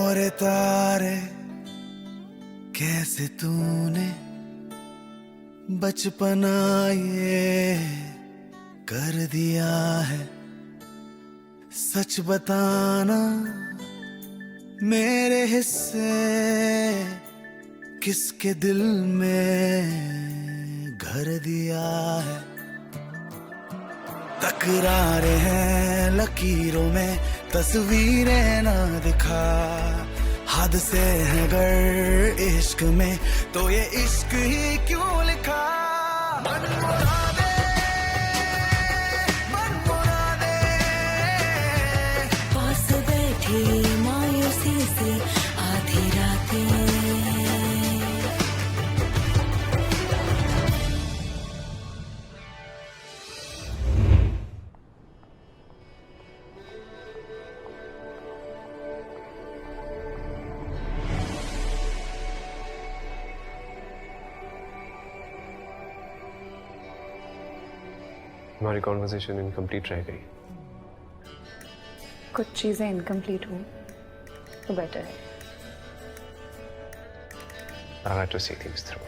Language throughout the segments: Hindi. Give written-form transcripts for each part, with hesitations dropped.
और तारे कैसे तूने बचपना ये कर दिया है। सच बताना मेरे हिस्से किसके दिल में घर दिया है। तकरारे हैं लकीरों में तस्वीरें ना दिखा। हद से है गर इश्क में तो ये इश्क ही क्यों लिखा। मन मुरा दे, मन मुरा दे। पास बैठी मायूसी से आधी रातें। हमारी कॉन्वर्सेशन इनकम्प्लीट रह गई। कुछ चीजें इनकम्प्लीट हो तो बेटर है। I like to see things through.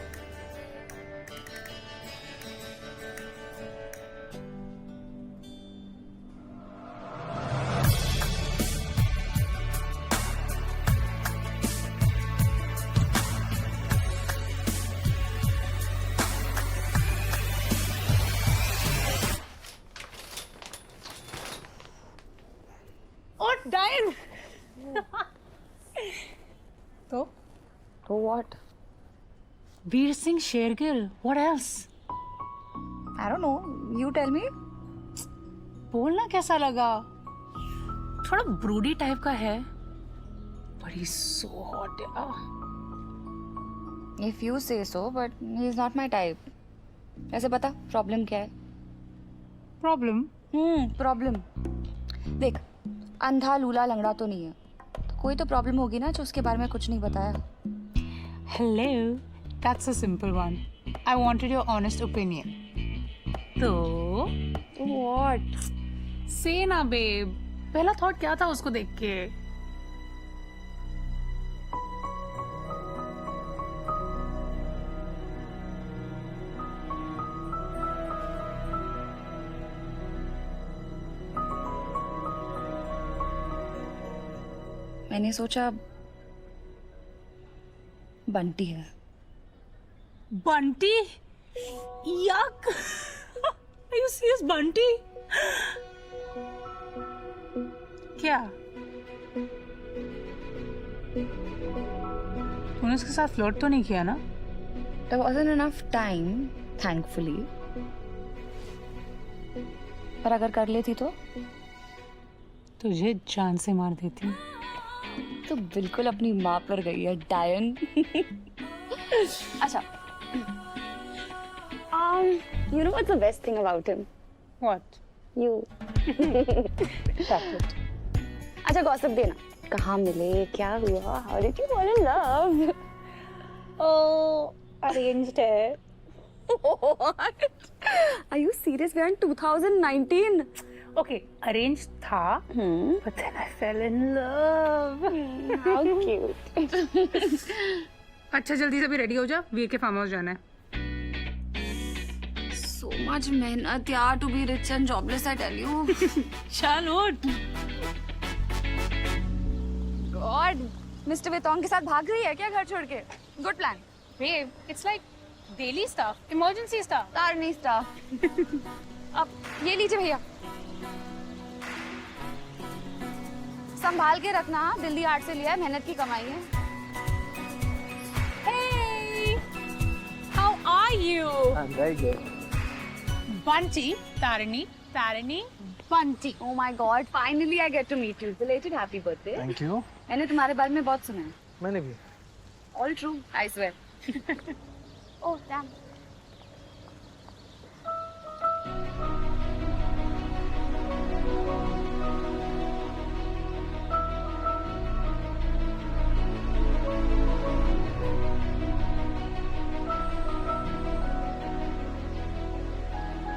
Diane. तो what? Veer Singh Shergill. What else? I don't know. You tell me. बोलना कैसा लगा? थोड़ा ब्रूडी टाइप का है. But he's so hot. If you say so, but he's not my type. ऐसे बता प्रॉब्लम क्या है? Problem? प्रॉब्लम देख, अंधा लूला लंगड़ा तो नहीं है, तो कोई तो प्रॉब्लम होगी ना जो उसके बारे में कुछ नहीं बताया। Hello. That's a simple one. I wanted your honest opinion. तो What? say ना babe. पहला थॉट क्या था उसको देख के? मैंने सोचा बंटी है। Bunty? Yuck. Are you serious, Bunty? क्या? तूने उसके साथ फ्लर्ट तो नहीं किया ना? There wasn't enough time, thankfully. पर अगर कर लेती तो तुझे जान से मार देती। तो बिल्कुल अपनी माँ पर गई है डायन। अच्छा, you know what's the best thing about him? What? You. Chocolate. अच्छा गॉसिप देना, कहाँ मिले, क्या हुआ, how did you fall in love? Oh, arranged है। What? Are you serious? We're in 2019. Okay, arranged था, but then I fell in love. How cute. अच्छा जल्दी से भी रेडी हो जा, वीर के फार्म हाउस जाना है। So much मेहनत यार to be rich and jobless, I tell you. चल उठ। God, Mr. वेतोंग के साथ भाग रही है क्या घर छोड़ के? Good plan. Babe, it's like daily stuff, emergency stuff. तारनी stuff. अब ये लीजिए भैया, संभाल के रखना, दिल्ली हाट से लिया है, मेहनत की कमाई है। Hey, how are you? I'm very good. Bunty, Tarini, Tarini, Bunty. Oh my God, finally I get to meet you. Belated happy birthday. Thank you. मैंने तुम्हारे बारे में बहुत सुना है। मैंने भी। All true, I swear. Oh damn.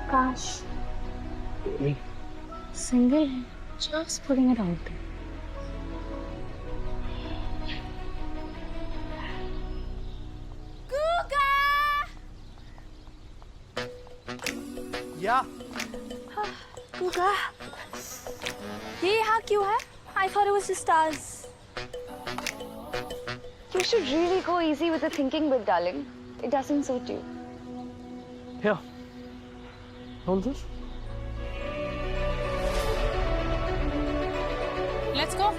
Gosh. Me? Single, just putting it out there. या Guga, ये यहाँ क्यों है? I thought it was just stars. You should really go easy with the thinking bit, darling. It doesn't suit you. Here. Hold this. Let's go.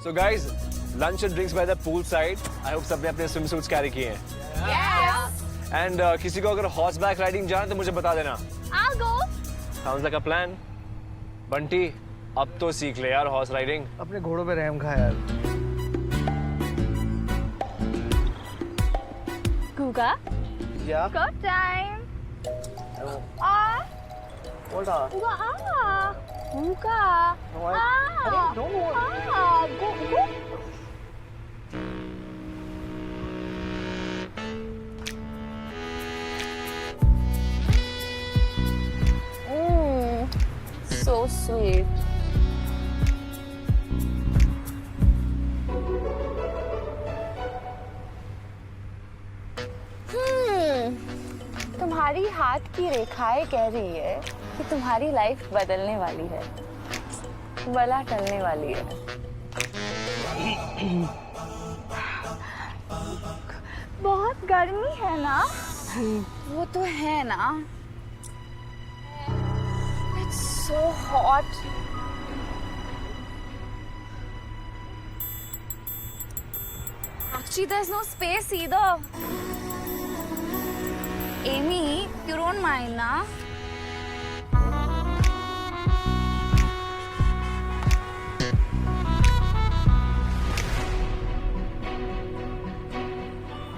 So guys, lunch and drinks by the pool side. I hope सबने अपने swimsuits carry किए हैं. Yes. And किसी को अगर horseback riding जाना तो मुझे बता देना. I'll go. Sounds like a plan. Bunty, अब तो सीख ले यार horse riding. अपने घोड़ों पे रहम खा यार. Guga, Yeah. go time. Hold on. Guga, Guga. No, I don't want. Go. So sweet. तुम्हारी हाथ की रेखाएं कह रही है कि तुम्हारी लाइफ बदलने वाली है, बला टलने वाली है। बहुत गर्मी है ना? वो तो है ना? It's so hot. Actually, there's no space either. Amy, you don't mind, na?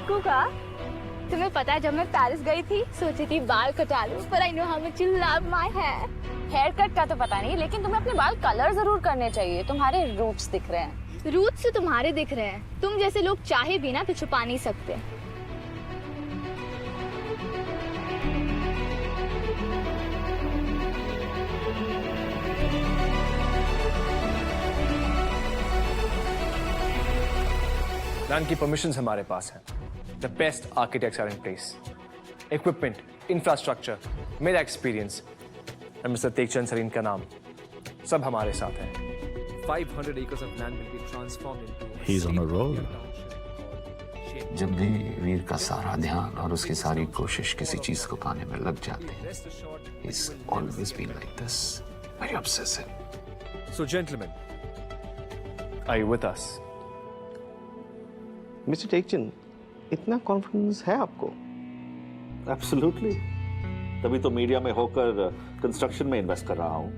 Guga, तुम्हें पता है जब मैं पेरिस गई थी सोची थी बाल कटा लूं, पर I know how much you love my hair. Hair cut का तो पता नहीं, लेकिन तुम्हें अपने बाल कलर जरूर करने चाहिए. तुम्हारे रूट्स दिख रहे हैं. रूट्स से तुम्हारे दिख रहे हैं. तुम जैसे लोग चाहे भी ना तो छुपा नहीं सकते. प्लान की परमिशंस हमारे पास हैं. The best architects are in place. Equipment, infrastructure, मेरा experience, और मिस्टर तेगचंद सर इनका नाम, सब हमारे साथ हैं. 500 acres of land will be transformed into. He's on a roll. जब भी वीर का सारा ध्यान और उसकी सारी कोशिश किसी चीज को पाने में लग जाते हैं, he's always been like this, very obsessive. So gentlemen, are you with us? Mister Tekchand, इतना कॉन्फिडेंस है आपको? Absolutely. तभी तो मीडिया में होकर कंस्ट्रक्शन में इन्वेस्ट कर रहा हूँ.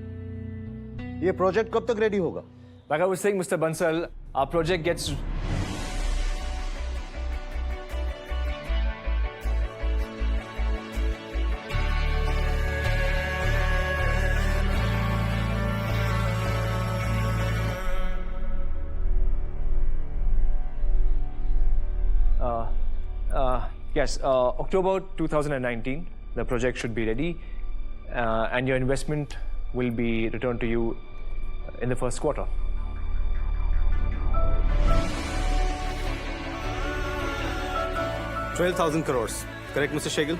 ये प्रोजेक्ट कब तक रेडी होगा? Like I was saying, Mr. Bansal, our project gets. Yes, October 2019, the project should be ready, and your investment will be returned to you in the first quarter. $12,000 crores. Correct, Mr. Shagil?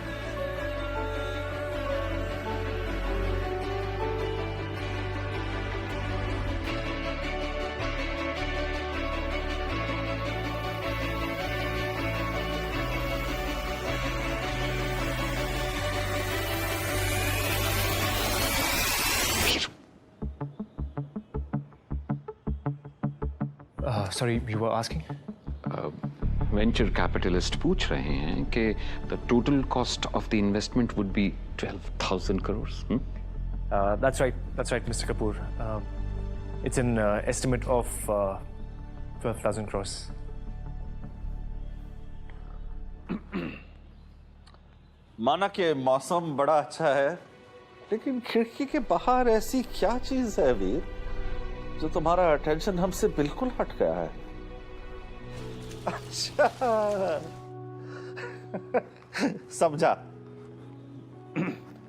Sorry, you were asking? Venture capitalist पूछ रहे हैं कि the total cost of the investment would be 12,000 crores. That's right, Mr. Kapoor. It's an estimate of 12,000 crores. माना कि मौसम बड़ा अच्छा है, लेकिन खिड़की के बाहर ऐसी क्या चीज है वीर जो तुम्हारा अटेंशन हमसे बिल्कुल हट गया है? अच्छा समझा.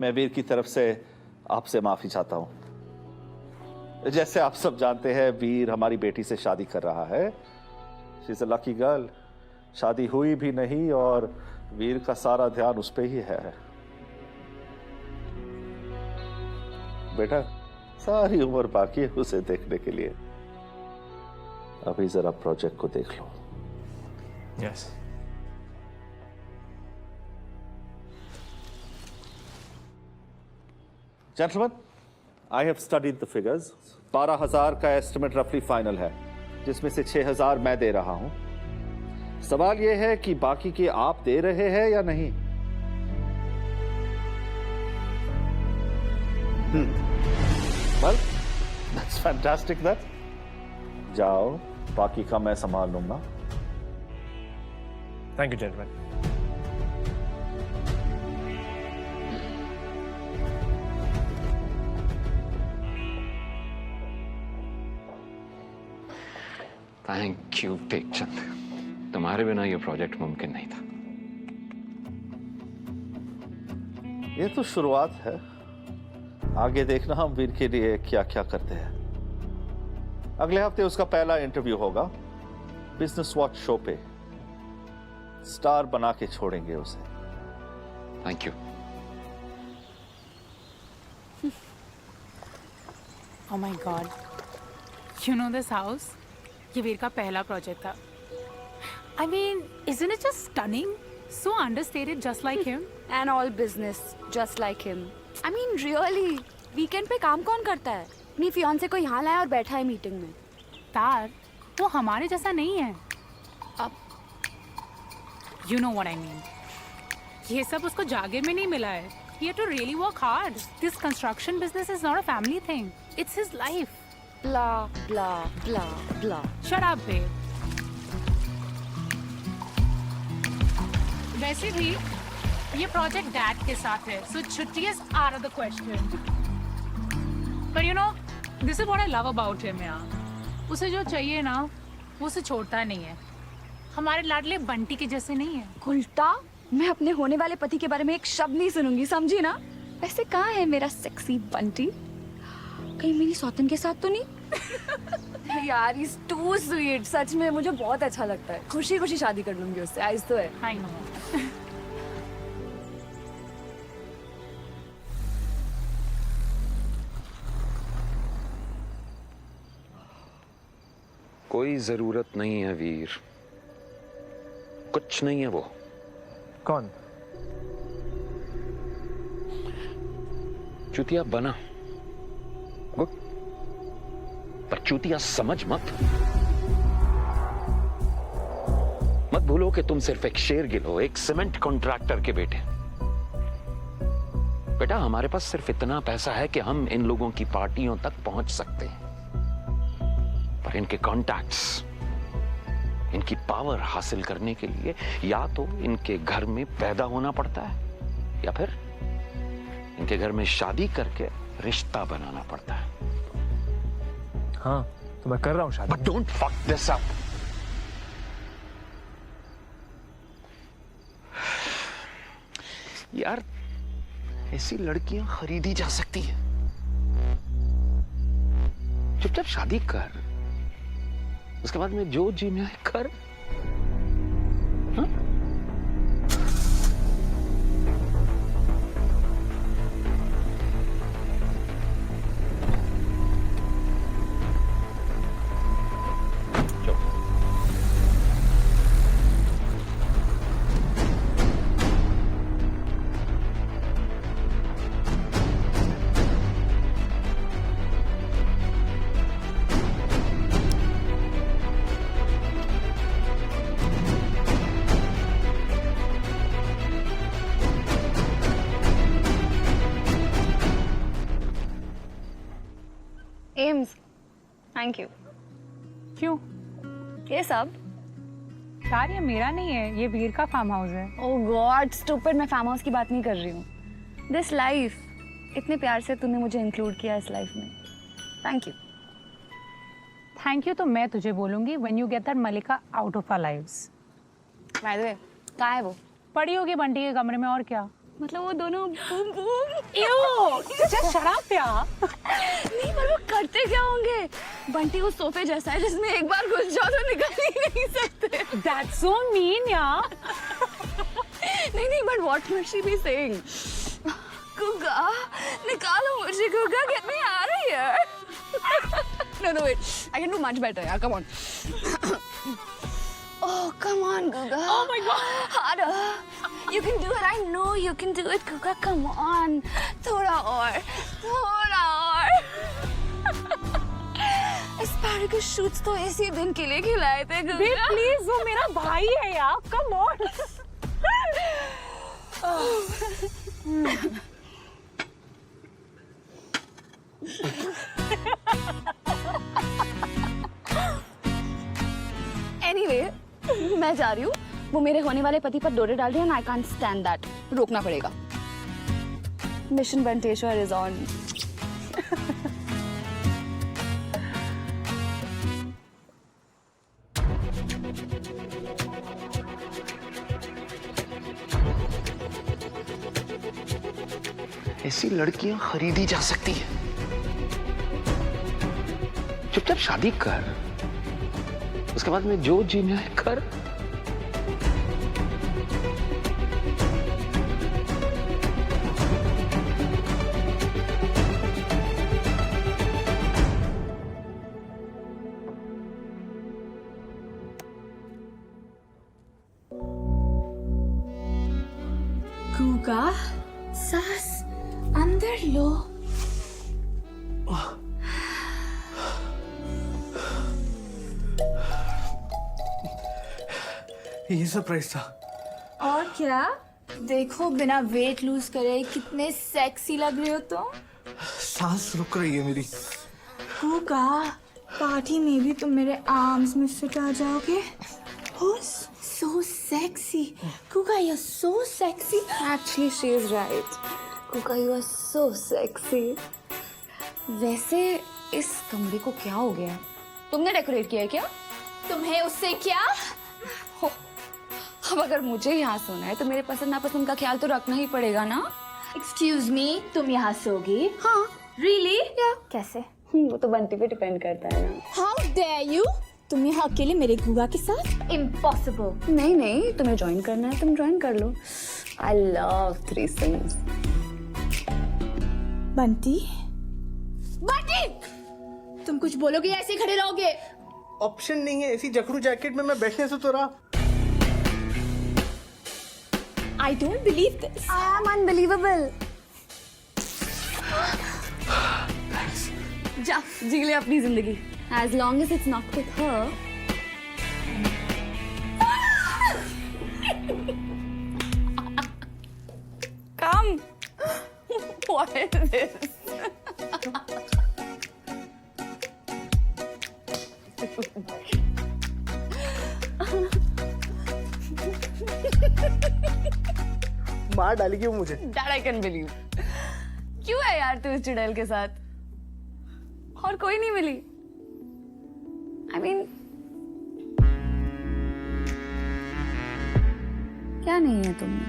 मैं वीर की तरफ से आपसे माफी चाहता हूं। जैसे आप सब जानते हैं, वीर हमारी बेटी से शादी कर रहा है। She is a lucky girl. शादी हुई भी नहीं और वीर का सारा ध्यान उस पे ही है। बेटा, सारी उम्र बाकी है उसे देखने के लिए। अभी जरा प्रोजेक्ट को देख लो। Yes. Gentlemen, I have studied the figures. 12,000 का एस्टिमेट रफली फाइनल है, जिसमें से 6,000 मैं दे रहा हूं। सवाल यह है कि बाकी के आप दे रहे हैं या नहीं? Well, that's fantastic then. जाओ, बाकी का मैं संभाल लूंगा। Thank you gentleman. Thank you Tekchand, तुम्हारे बिना ये प्रोजेक्ट मुमकिन नहीं था। ये तो शुरुआत है, आगे देखना हम वीर के लिए क्या क्या करते हैं। अगले हफ्ते उसका पहला इंटरव्यू होगा बिजनेस वॉच शो पे। स्टार बना के छोड़ेंगे उसे। Thank you. Oh my God. You know this house? ये वीर का पहला प्रोजेक्ट था। I mean, isn't it just stunning? So understated, just like him. And all business, just like him. I mean, really, weekend पे काम कौन करता है? अपनी फियांसे को यहाँ लाया और बैठा है मीटिंग में। तार, वो हमारे जैसा नहीं है। अब, you know what I mean. ये सब उसको जागे में नहीं मिला है. He had to really work hard. This construction business is not a family thing. It's his life. Blah, blah, blah, blah. Shut up, babe. वैसे भी ये प्रोजेक्ट डैड के साथ है, so छुट्टी is out of the question. But you know, this is what I love about him, यार. उसे जो चाहिए ना, वो उसे छोड़ता नहीं है. हमारे लाडले बंटी के जैसे नहीं है. उल्टा, मैं अपने होने वाले पति के बारे में एक शब्द नहीं सुनूंगी, समझी ना? वैसे कहाँ है मेरा सेक्सी बंटी? कहीं मेरी सौतन के साथ तो नहीं? यार, he's too sweet. सच में मुझे बहुत अच्छा लगता है. खुशी खुशी शादी कर लूंगी उससे. आइज तो है. I know. कोई जरूरत नहीं है वीर, कुछ नहीं है वो। कौन? चूतिया बना, गुड, पर चूतिया समझ मत। मत भूलो कि तुम सिर्फ एक शेरगिल हो, एक सीमेंट कॉन्ट्रैक्टर के बेटे। बेटा, हमारे पास सिर्फ इतना पैसा है कि हम इन लोगों की पार्टियों तक पहुंच सकते हैं, पर इनके कॉन्टैक्ट्स, इनकी पावर हासिल करने के लिए या तो इनके घर में पैदा होना पड़ता है या फिर इनके घर में शादी करके रिश्ता बनाना पड़ता है। हाँ, तो मैं कर रहा हूं शादी। But don't fuck this up. यार, ऐसी लड़कियां खरीदी जा सकती हैं। चुपचाप शादी कर, उसके बाद में जो जीना है कर। हाँ? AIIMS, thank you. क्यों? ये सब? यार, ये मेरा नहीं है, ये वीर का फार्म हाउस है. ओह गॉड, स्टूपिड, मैं फार्म हाउस की बात नहीं कर रही हूँ. दिस लाइफ, इतने प्यार से तूने मुझे इंक्लूड किया इस लाइफ में. Thank you. थैंक यू तो मैं तुझे बोलूंगी when you get that Malika out of our lives. By the way, कहाँ है वो? पड़ी होगी बंटी के कमरे में, और क्या. मतलब वो दोनों boom boom. just shut up यार। नहीं पर वो करते क्या होंगे? बंटी उस सोफे जैसा है जिसमें एक बार घुस जाओ तो निकल ही नहीं सकते। That's so mean यार। नहीं but what must she be saying? Gugga निकालो मुझे Gugga, get me out of here. No wait, I can do much better यार, come on. Oh come on Gugga. Oh my God. Harder. You can do it, I know you can do it Gugga, come on. थोड़ा और. Asparagus shoots तो इसी दिन के लिए खिलाए थे गुग्गा. Babe, please, वो मेरा भाई है यार, come on. Anyway, मैं जा रही हूँ। वो मेरे होने वाले पति पर डोरे डाल रहे हैं। I can't stand that. रोकना पड़ेगा। Mission Banteshwar is on. ऐसी लड़कियां खरीदी जा सकती है। चुपचाप शादी कर, उसके बाद में जो जीना है कर। गुग्गा सांस अंदर लो। ये सरप्राइज था। और क्या? देखो बिना वेट लूज करे कितने सेक्सी लग रहे हो तुम। सांस रुक रही है मेरी। गुग्गा पार्टी में भी तुम मेरे आर्म्स में फिट आ जाओगे। So sexy. Guga, you're so sexy. Actually, she is right. Guga, you are so sexy. वैसे इस कमरे को क्या हो गया? तुमने डेकोरेट किया है क्या? तुम्हें उससे क्या? अब अगर मुझे यहाँ सोना है तो मेरे पसंद नापसंद का ख्याल तो रखना ही पड़ेगा ना? Excuse me, तुम यहाँ सोगी? हाँ. Really? या कैसे? वो तो बंटी पे डिपेंड करता है ना। How dare you? तुम यहाँ अकेले मेरे गुग्गा के साथ? Impossible. नहीं तुम्हें ज्वाइन करना है तुम ज्वाइन कर लो। I love threesomes. बंटी? तुम कुछ बोलोगे या ऐसे खड़े रहोगे? ऑप्शन नहीं है, ऐसी जकड़ू जैकेट में मैं बैठने से तो रहा। I don't believe this. I am unbelievable. जा जी ले अपनी जिंदगी. As long as it's not with her. Come. What is this? मार डालेगी वो मुझे। That I can believe. क्यों है यार तू इस चुड़ैल के साथ? और कोई नहीं मिली? I mean, क्या नहीं है तुमने?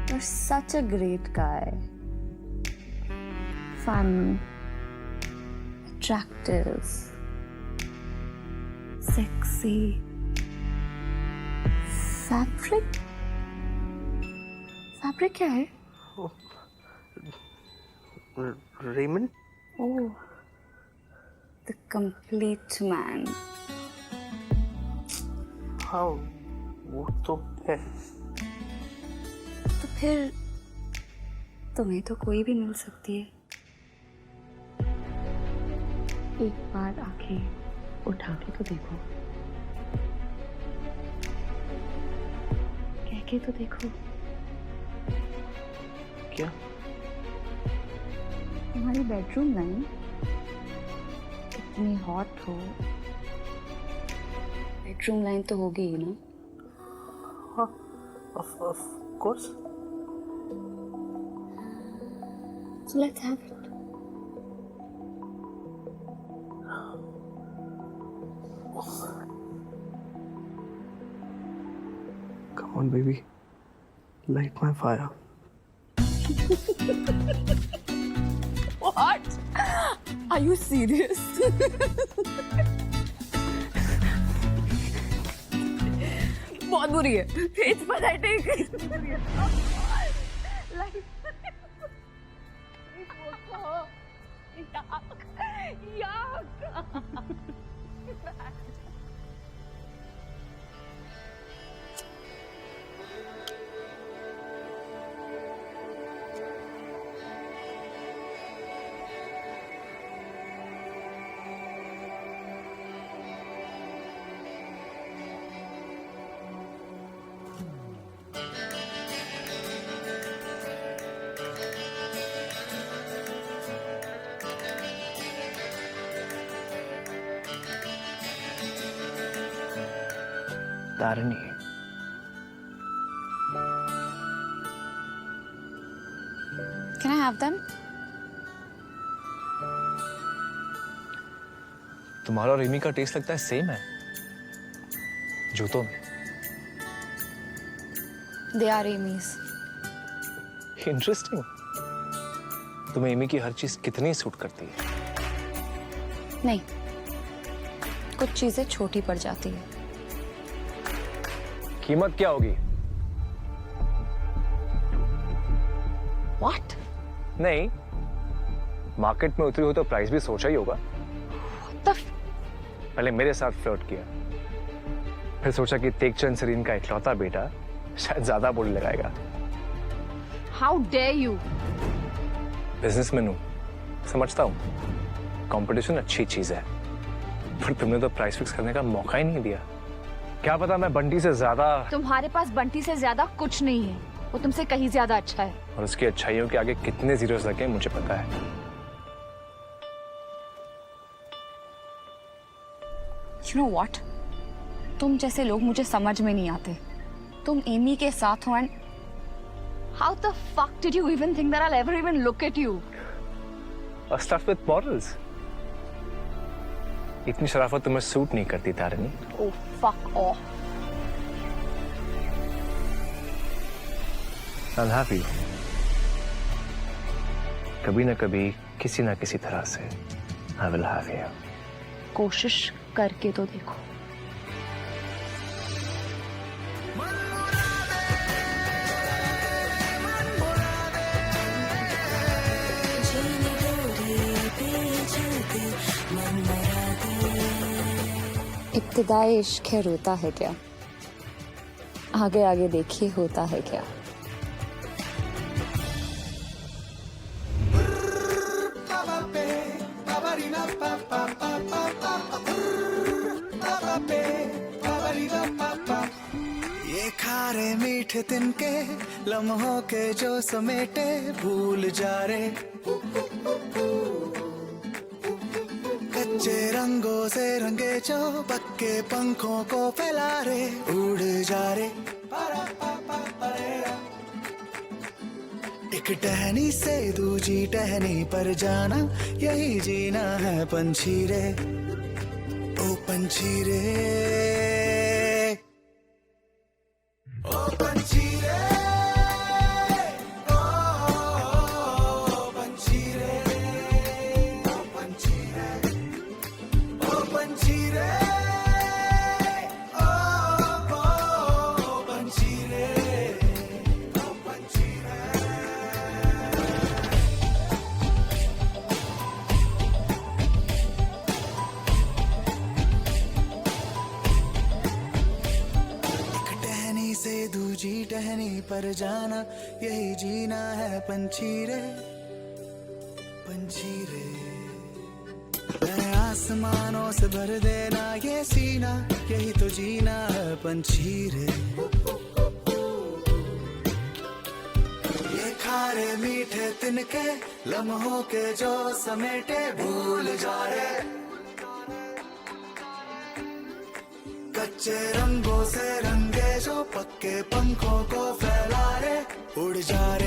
You're such a great guy. Fun, attractive, sexy, fabric. Fabric क्या है? Raymond? Oh, the complete man. हाँ, वो तो है। तो फिर तुम्हें तो कोई भी मिल सकती है। एक बार आंखें उठा के तो देखो, कह के तो देखो। क्या? तुम्हारी बेडरूम लाइन इतनी हॉट हो, बेडरूम लाइन तो होगी ही ना? हाँ, of course. So let's have it. Come on, baby. Light my fire. What? Are you serious? बहुत बुरी है. It's pathetic. Tarini, Can I have them? तुम्हारा और रिमी का टेस्ट लगता है सेम है जूतों में. They are Amy's. इंटरेस्टिंग. तुम्हें एमी की हर चीज कितनी सूट करती है? नहीं, कुछ चीजें छोटी पड़ जाती है. कीमत क्या होगी? What? नहीं, मार्केट में उतरी हो तो प्राइस भी सोचा ही होगा. पहले मेरे साथ फ्लर्ट किया, फिर सोचा कि तेगचंद सरीन का इकलौता बेटा शायद ज्यादा बोली लगाएगा. How dare you? बिजनेसमैन हूं, समझता हूं कंपटीशन अच्छी चीज है, पर तुमने तो प्राइस फिक्स करने का मौका ही नहीं दिया. क्या पता मैं बंटी से ज्यादा. तुम्हारे पास बंटी से ज्यादा कुछ नहीं है. वो तुमसे कहीं ज्यादा अच्छा है. और उसकी अच्छाइयों के आगे कितने जीरोस लगे मुझे पता है. You know what? तुम जैसे लोग मुझे समझ में नहीं आते. तुम एमी के साथ हो and how the fuck did you even think that I'll ever even look at you? A stuff with morals. इतनी शराफत तुम्हें सूट नहीं करती Tarini. Oh fuck off. I'll have you. कभी ना कभी किसी ना किसी तरह से I will have you. कोशिश करके तो देखो. इब्तिदाई इश्क है रोता है क्या? आगे आगे देखिए होता है क्या? ये खारे मीठे तिनके लम्हों के जो समेटे भूल जा रे. कच्चे रंगों से रंगे जो पक्के पंखों को फैला रे उड़ जा रे. एक टहनी से दूजी टहनी पर जाना यही जीना है पंछी रे. ओ पंछी रे, ओ पंछी रे, ओ पंछी रे, ओ पंछी रे, ओ पंछी रे, ओ पंछी रे, ओ पंछी रे. से दूजी टहनी पर जाना यही जीना है पंछी रे, पंछी रे. मैं आसमानों से भर देना ये सीना यही तो जीना है पंछी रे. ये खारे मीठे तिनके लम्हों के जो समेटे भूल जा रे. कच्चे रंगों से रंगे जो पक्के पंखों को फैला रे उड़ जा रे.